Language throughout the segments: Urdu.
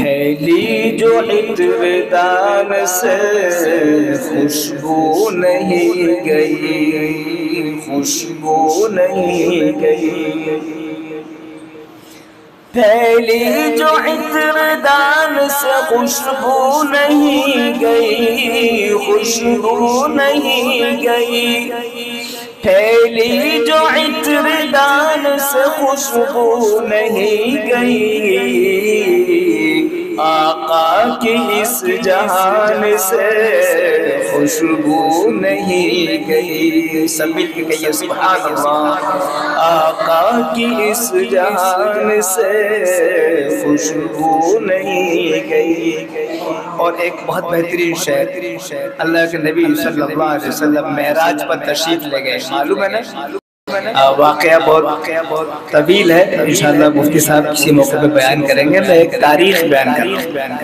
پھیلی جو عطر دان سے خوشبو نہیں گئی، خوشبو نہیں گئی، پھیلی جو عطر دان سے خوشبو نہیں گئی، خوشبو نہیں گئی، پھیلی جو عطر دان سے خوشبو نہیں گئی، آقا کی اس جہان سے خوشبو نہیں گئی۔ سب مل کے کہیے سبحان اللہ۔ آقا کی اس جہان سے خوشبو نہیں گئی۔ اور ایک بہت بہترین شعر، اللہ کے نبی صلی اللہ علیہ وسلم معراج پر تشریف لے گئے، معلوم ہے نا؟ واقعہ بہت طویل ہے، انشاءاللہ مفتی صاحب کسی موقع پہ بیان کریں گے، میں ایک تاریخ بیان کر رہا ہوں۔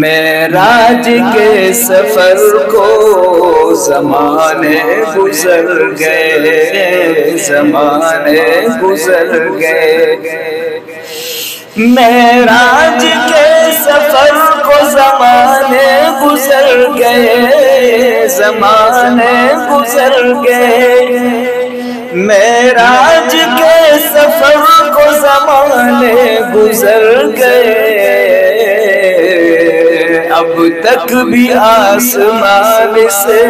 معراج کے سفر کو زمانے گزر گئے، زمانے گزر گئے، معراج کے سفر کو زمانے گزر گئے، زمانے گزر گئے، معراج کے سفر کو زمانے گزر گئے، اب تک بھی آسمان سے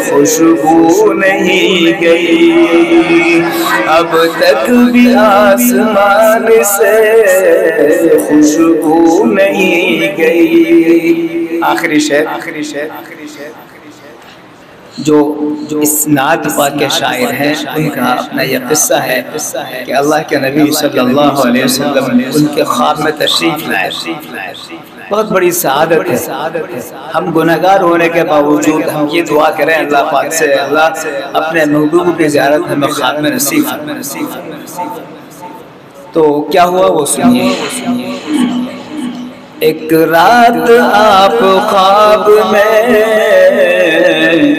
خوشبو نہیں گئی، اب تک بھی آسمان سے خوشبو نہیں گئی۔ آخری شعر جو اس نعت پاک کے شاعر ہیں، ان کا اپنا یہ قصہ ہے کہ اللہ کے نبی صلی اللہ علیہ وسلم ان کے خواب میں تشریف لائے۔ بہت بڑی سعادت ہے، ہم گناہگار ہونے کے باوجود ہم یہ دعا کریں اللہ پاک سے، اللہ اپنے محبوب کی زیارت ہمیں خواب میں نصیب فرما۔ تو کیا ہوا وہ سنیے۔ ایک رات آپ خواب میں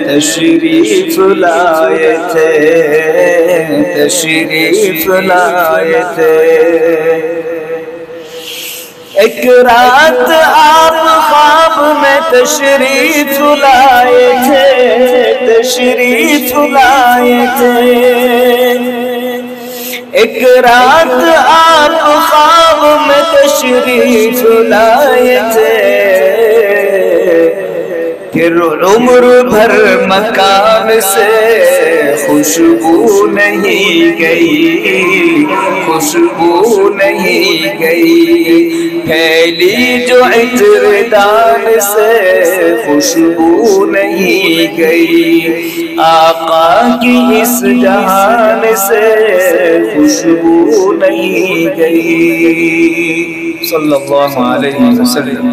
تشریف لائے تھے، تشریف لائے تھے، ایک رات آپ خواب میں تشریف لائے تھے، تشریف لائے تھے، ایک رات آپ خواب میں تشریف لائے تھے، پھر عمر بھر مکان سے خوشبو نہیں گئی، خوشبو نہیں گئی، پھیلی جو عطر دان سے خوشبو نہیں گئی، آقا کی اس جہان سے خوشبو نہیں گئی، صلی اللہ علیہ وسلم۔